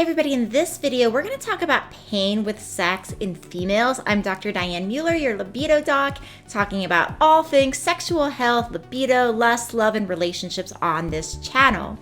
everybody, in this video we're going to talk about pain with sex in females. I'm Dr. Diane Mueller, your libido doc, talking about all things sexual health, libido, lust, love, and relationships on this channel.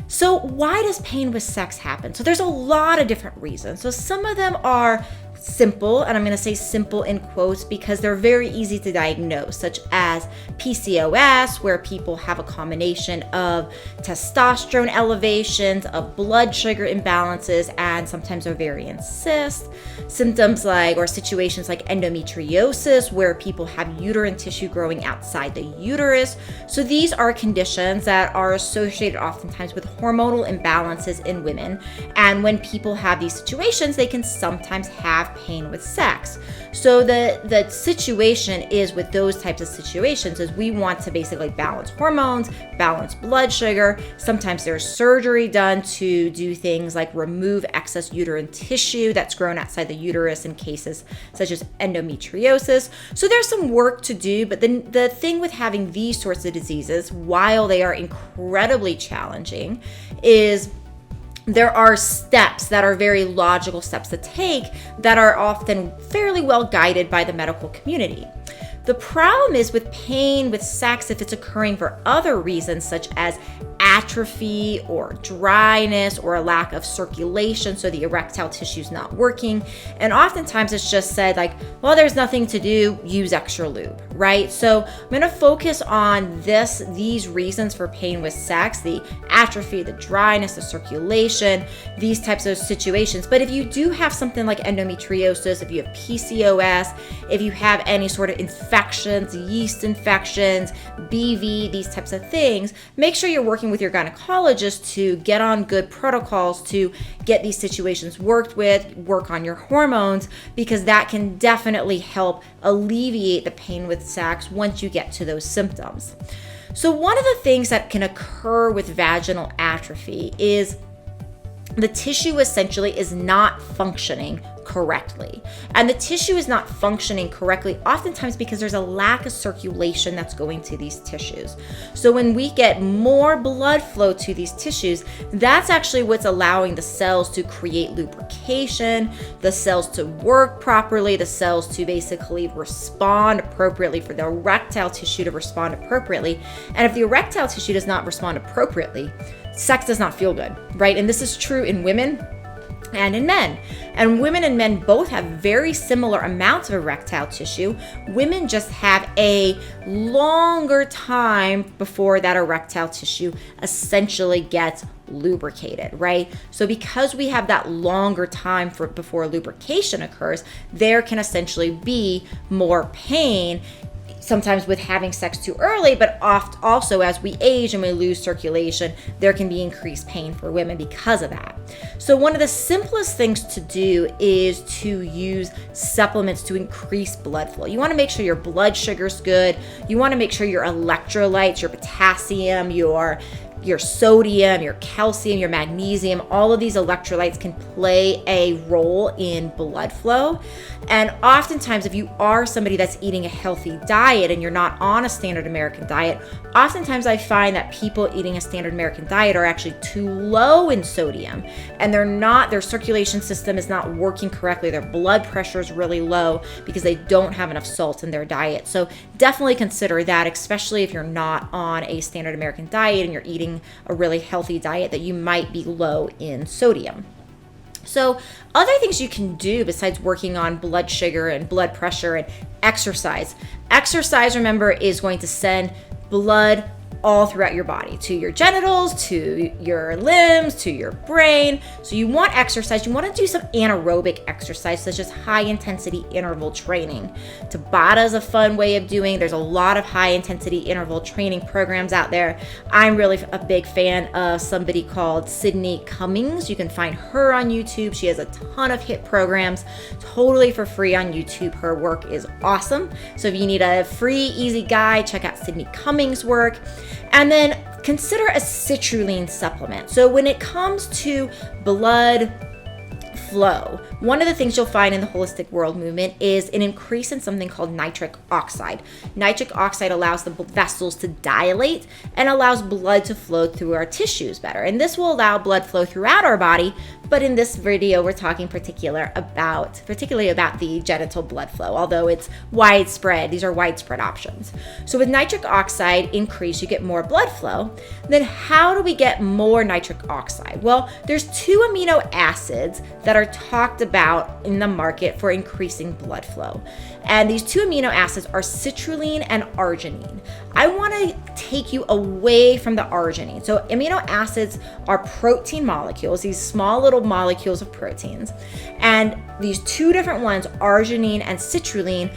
So why does pain with sex happen? So there's a lot of different reasons. So some of them are simple, and I'm going to say simple in quotes because they're very easy to diagnose, such as PCOS, where people have a combination of testosterone elevations, of blood sugar imbalances, and sometimes ovarian cysts. Symptoms like, or situations like endometriosis, where people have uterine tissue growing outside the uterus. So these are conditions that are associated oftentimes with hormonal imbalances in women. And when people have these situations, they can sometimes have pain with sex. So the situation is with those types of situations is we want to basically balance hormones, balance blood sugar. Sometimes there's surgery done to do things like remove excess uterine tissue that's grown outside the uterus in cases such as endometriosis. So there's some work to do, but the thing with having these sorts of diseases, while they are incredibly challenging, is there are steps that are very logical steps to take that are often fairly well guided by the medical community. The problem is with pain with sex, if it's occurring for other reasons such as atrophy or dryness or a lack of circulation, so the erectile tissue is not working. And oftentimes it's just said like, well, there's nothing to do, use extra lube, right? So I'm going to focus on these reasons for pain with sex, the atrophy, the dryness, the circulation, these types of situations. But if you do have something like endometriosis, if you have PCOS, if you have any sort of infections, yeast infections, BV, these types of things, make sure you're working with your gynecologist to get on good protocols to get these situations worked with, work on your hormones, because that can definitely help alleviate the pain with sex once you get to those symptoms. So one of the things that can occur with vaginal atrophy is the tissue essentially is not functioning correctly. And the tissue is not functioning correctly oftentimes because there's a lack of circulation that's going to these tissues. So when we get more blood flow to these tissues, that's actually what's allowing the cells to create lubrication, the cells to work properly, the cells to basically respond appropriately, for the erectile tissue to respond appropriately. And if the erectile tissue does not respond appropriately, sex does not feel good, right? And this is true in women and in men. And women and men both have very similar amounts of erectile tissue. Women just have a longer time before that erectile tissue essentially gets lubricated, right? So because we have that longer time before lubrication occurs, there can essentially be more pain, sometimes with having sex too early, but also as we age and we lose circulation, there can be increased pain for women because of that. So one of the simplest things to do is to use supplements to increase blood flow. You want to make sure your blood sugar's good. You want to make sure your electrolytes, your potassium, your sodium, your calcium, your magnesium, all of these electrolytes can play a role in blood flow. And oftentimes, if you are somebody that's eating a healthy diet and you're not on a standard American diet, oftentimes I find that people eating a standard American diet are actually too low in sodium, and their circulation system is not working correctly. Their blood pressure is really low because they don't have enough salt in their diet. So definitely consider that, especially if you're not on a standard American diet and you're eating a really healthy diet, that you might be low in sodium. So other things you can do besides working on blood sugar and blood pressure and exercise. Exercise, remember, is going to send blood all throughout your body, to your genitals, to your limbs, to your brain. So you want exercise. You want to do some anaerobic exercise, such as high intensity interval training. Tabata is a fun way of doing. There's a lot of high intensity interval training programs out there. I'm really a big fan of somebody called Sydney Cummings. You can find her on YouTube. She has a ton of HIIT programs totally for free on YouTube. Her work is awesome. So if you need a free, easy guide, check out Sydney Cummings' work. And then consider a citrulline supplement. So when it comes to blood flow, one of the things you'll find in the holistic world movement is an increase in something called nitric oxide. Nitric oxide allows the vessels to dilate and allows blood to flow through our tissues better. And this will allow blood flow throughout our body, but in this video, we're talking particularly about the genital blood flow, although it's widespread. These are widespread options. So with nitric oxide increase, you get more blood flow. Then how do we get more nitric oxide? Well, there's 2 amino acids that are talked about in the market for increasing blood flow. And these 2 amino acids are citrulline and arginine. I want to take you away from the arginine. So amino acids are protein molecules, these small little molecules of proteins. And these 2 different ones, arginine and citrulline,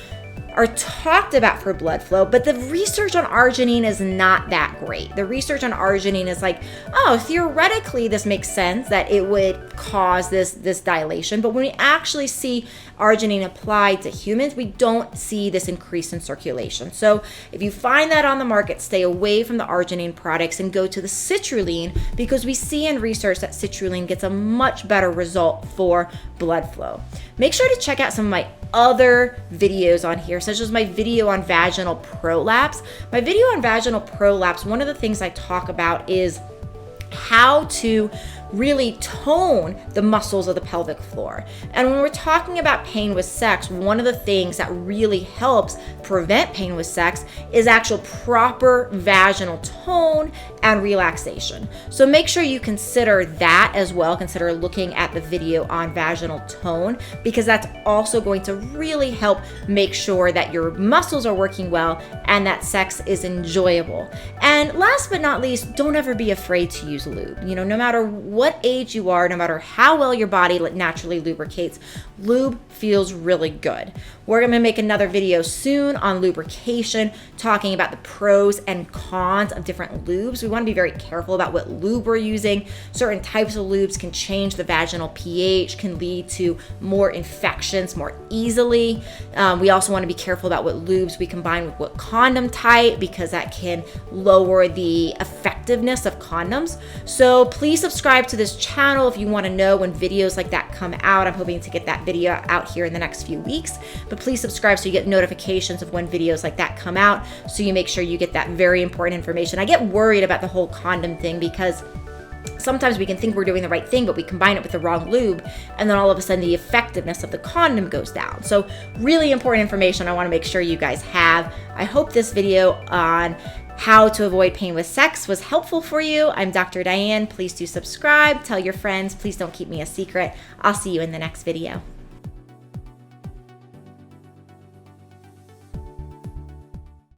are talked about for blood flow, but the research on arginine is not that great. The research on arginine is like, oh, theoretically this makes sense that it would cause this dilation, but when we actually see arginine applied to humans, we don't see this increase in circulation. So if you find that on the market, stay away from the arginine products and go to the citrulline, because we see in research that citrulline gets a much better result for blood flow. Make sure to check out some of my other videos on here, such as my video on vaginal prolapse. My video on vaginal prolapse, one of the things I talk about is how to really tone the muscles of the pelvic floor. And when we're talking about pain with sex, one of the things that really helps prevent pain with sex is actual proper vaginal tone and relaxation. So make sure you consider that as well. Consider looking at the video on vaginal tone, because that's also going to really help make sure that your muscles are working well and that sex is enjoyable. And last but not least, don't ever be afraid to use lube. No matter what age you are, no matter how well your body naturally lubricates, lube feels really good. We're going to make another video soon on lubrication, talking about the pros and cons of different lubes. We want to be very careful about what lube we're using. Certain types of lubes can change the vaginal pH, can lead to more infections more easily. We also want to be careful about what lubes we combine with what condom type, because that can lower the effectiveness of condoms. So please subscribe to this channel if you want to know when videos like that come out. I'm hoping to get that video out here in the next few weeks, but please subscribe so you get notifications of when videos like that come out, so you make sure you get that very important information. I get worried about the whole condom thing, because sometimes we can think we're doing the right thing, but we combine it with the wrong lube, and then all of a sudden the effectiveness of the condom goes down. So really important information I want to make sure you guys have. I hope this video on how to avoid pain with sex was helpful for you. I'm Dr. Diane. Please do subscribe, tell your friends. Please don't keep me a secret. I'll see you in the next video.